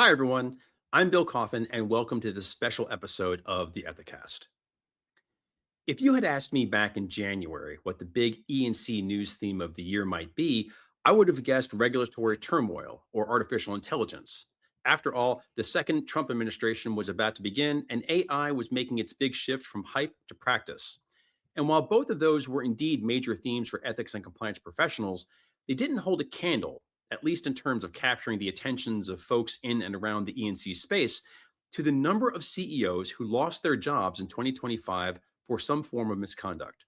Hi, everyone. I'm Bill Coffin, and welcome to this special episode of the Ethicast. If you had asked me back in January what the big E&C news theme of the year might be, I would have guessed regulatory turmoil or artificial intelligence. After all, the second Trump administration was about to begin, and AI was making its big shift from hype to practice. And while both of those were indeed major themes for ethics and compliance professionals, they didn't hold a candle, at least in terms of capturing the attentions of folks in and around the E&C space, to the number of CEOs who lost their jobs in 2025 for some form of misconduct.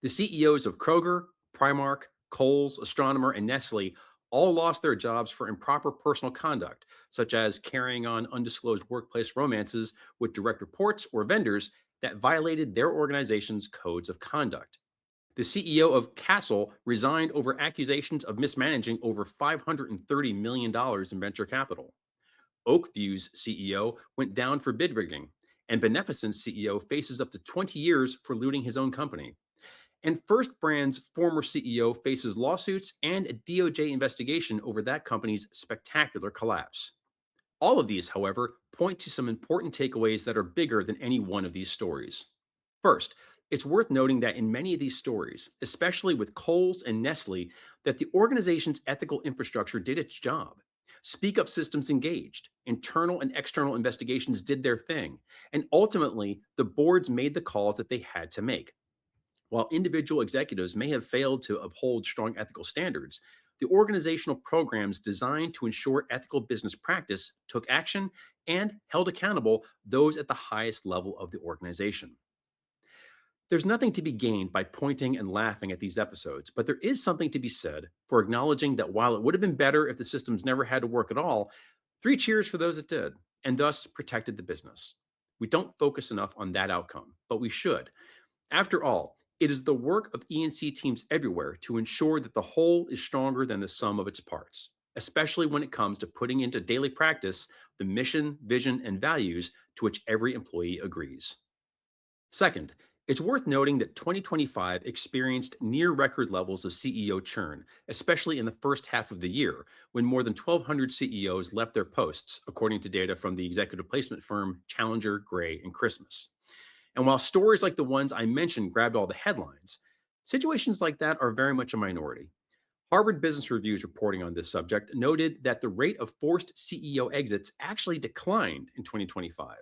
The CEOs of Kroger, Primark, Kohl's, Astronomer, and Nestlé all lost their jobs for improper personal conduct, such as carrying on undisclosed workplace romances with direct reports or vendors that violated their organization's codes of conduct. The CEO of Castle resigned over accusations of mismanaging over $530 million in venture capital. Oakview's CEO went down for bid rigging, and Beneficent's CEO faces up to 20 years for looting his own company. And First Brand's former CEO faces lawsuits and a DOJ investigation over that company's spectacular collapse. All of these, however, point to some important takeaways that are bigger than any one of these stories. First, it's worth noting that in many of these stories, especially with Kohl's and Nestle, that the organization's ethical infrastructure did its job. Speak up systems engaged, internal and external investigations did their thing, and ultimately, the boards made the calls that they had to make. While individual executives may have failed to uphold strong ethical standards, the organizational programs designed to ensure ethical business practice took action and held accountable those at the highest level of the organization. There's nothing to be gained by pointing and laughing at these episodes, but there is something to be said for acknowledging that while it would have been better if the systems never had to work at all, three cheers for those that did, and thus protected the business. We don't focus enough on that outcome, but we should. After all, it is the work of E&C teams everywhere to ensure that the whole is stronger than the sum of its parts, especially when it comes to putting into daily practice the mission, vision, and values to which every employee agrees. Second, it's worth noting that 2025 experienced near record levels of CEO churn, especially in the first half of the year, when more than 1,200 CEOs left their posts, according to data from the executive placement firm Challenger, Gray, and Christmas. And while stories like the ones I mentioned grabbed all the headlines, situations like that are very much a minority. Harvard Business Review's reporting on this subject noted that the rate of forced CEO exits actually declined in 2025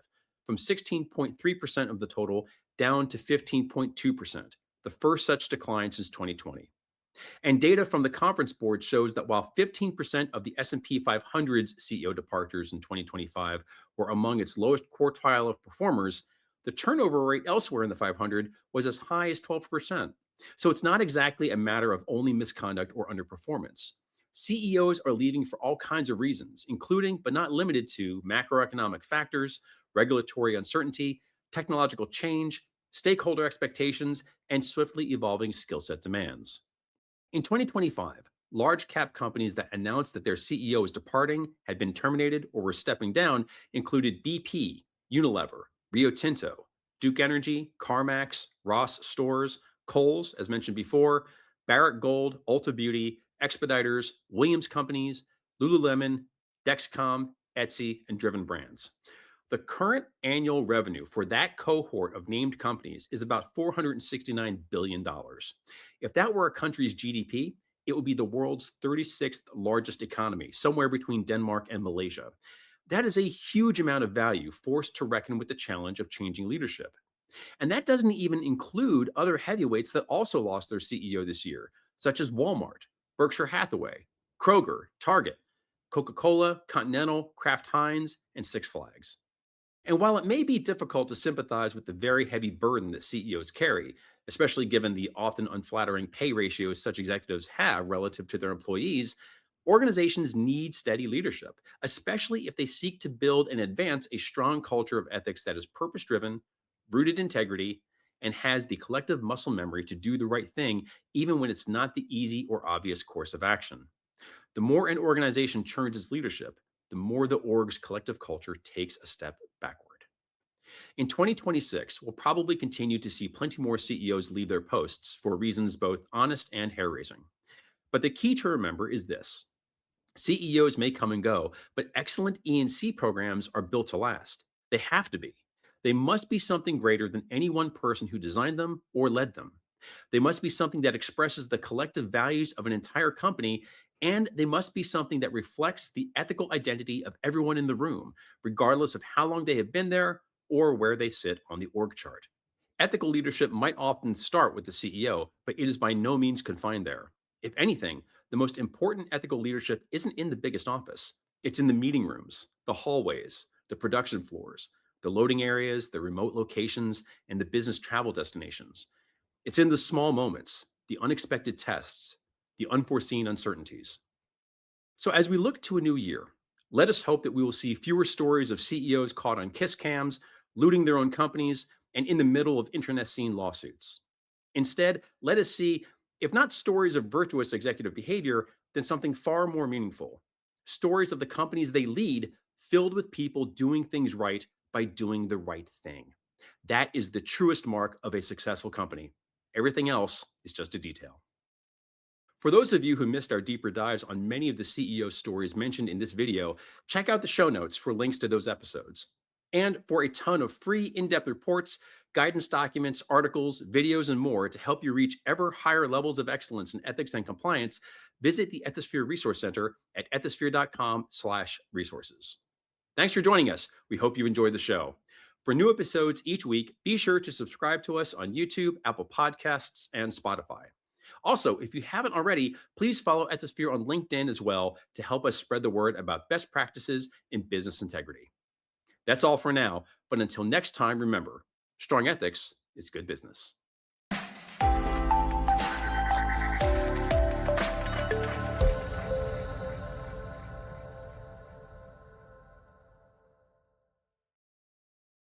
from 16.3% of the total down to 15.2%, the first such decline since 2020. And data from the conference board shows that while 15% of the S&P 500's CEO departures in 2025 were among its lowest quartile of performers, the turnover rate elsewhere in the 500 was as high as 12%. So it's not exactly a matter of only misconduct or underperformance. CEOs are leaving for all kinds of reasons, including but not limited to macroeconomic factors, regulatory uncertainty, technological change, stakeholder expectations, and swiftly evolving skill set demands. In 2025, large cap companies that announced that their CEO was departing, had been terminated, or were stepping down included BP, Unilever, Rio Tinto, Duke Energy, CarMax, Ross Stores, Kohl's, as mentioned before, Barrick Gold, Ulta Beauty, Expeditors, Williams Companies, Lululemon, Dexcom, Etsy, and Driven Brands. The current annual revenue for that cohort of named companies is about $469 billion. If that were a country's GDP, it would be the world's 36th largest economy, somewhere between Denmark and Malaysia. That is a huge amount of value forced to reckon with the challenge of changing leadership. And that doesn't even include other heavyweights that also lost their CEO this year, such as Walmart, Berkshire Hathaway, Kroger, Target, Coca-Cola, Continental, Kraft Heinz, and Six Flags. And while it may be difficult to sympathize with the very heavy burden that CEOs carry, especially given the often unflattering pay ratios such executives have relative to their employees, organizations need steady leadership, especially if they seek to build and advance a strong culture of ethics that is purpose driven, rooted in integrity, and has the collective muscle memory to do the right thing, even when it's not the easy or obvious course of action. The more an organization churns its leadership, the more the org's collective culture takes a step backward. In 2026, we'll probably continue to see plenty more CEOs leave their posts for reasons both honest and hair raising. But the key to remember is this: CEOs may come and go, but excellent E&C programs are built to last. They have to be. They must be something greater than any one person who designed them or led them. They must be something that expresses the collective values of an entire company, and they must be something that reflects the ethical identity of everyone in the room, regardless of how long they have been there or where they sit on the org chart. Ethical leadership might often start with the CEO, but it is by no means confined there. If anything, the most important ethical leadership isn't in the biggest office. It's in the meeting rooms, the hallways, the production floors, the loading areas, the remote locations, and the business travel destinations. It's in the small moments, the unexpected tests, the unforeseen uncertainties. So, as we look to a new year, let us hope that we will see fewer stories of CEOs caught on kiss cams, looting their own companies, and in the middle of internecine lawsuits. Instead, let us see, if not stories of virtuous executive behavior, then something far more meaningful, stories of the companies they lead filled with people doing things right by doing the right thing. That is the truest mark of a successful company. Everything else is just a detail. For those of you who missed our deeper dives on many of the CEO stories mentioned in this video, check out the show notes for links to those episodes. And for a ton of free in depth reports, guidance documents, articles, videos, and more to help you reach ever higher levels of excellence in ethics and compliance, visit the Ethisphere Resource Center at ethisphere.com/resources. Thanks for joining us. We hope you enjoyed the show. For new episodes each week, be sure to subscribe to us on YouTube, Apple Podcasts, and Spotify. Also, if you haven't already, please follow Ethisphere on LinkedIn as well to help us spread the word about best practices in business integrity. That's all for now, but until next time, remember, strong ethics is good business.